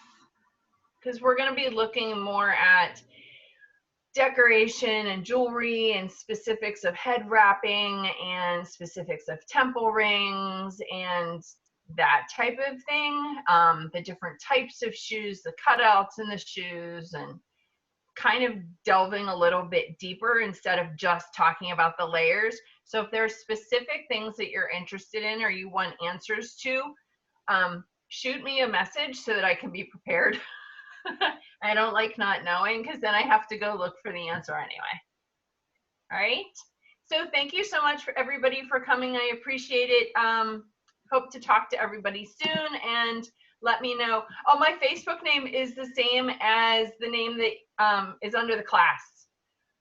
because we're going to be looking more at decoration and jewelry and specifics of head wrapping and specifics of temple rings and that type of thing, the different types of shoes, the cutouts in the shoes, and kind of delving a little bit deeper instead of just talking about the layers. So if there's specific things that you're interested in or you want answers to, shoot me a message so that I can be prepared. I don't like not knowing because then I have to go look for the answer anyway. All right. So thank you so much for everybody for coming. I appreciate it. Hope to talk to everybody soon and let me know. Oh, my Facebook name is the same as the name that is under the class.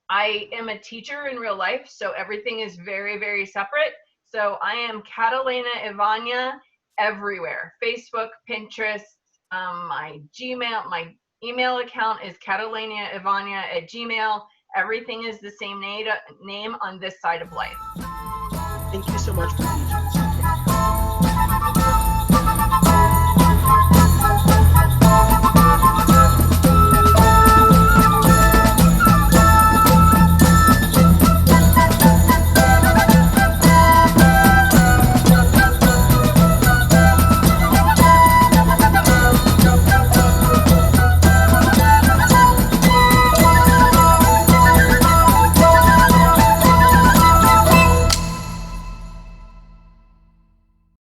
I am a teacher in real life, so everything is very, very separate. So I am Catalina Ivania everywhere. Facebook, Pinterest, my Gmail, my email account is catalinaivania@gmail. Everything is the same name on this side of life. Thank you so much for teaching.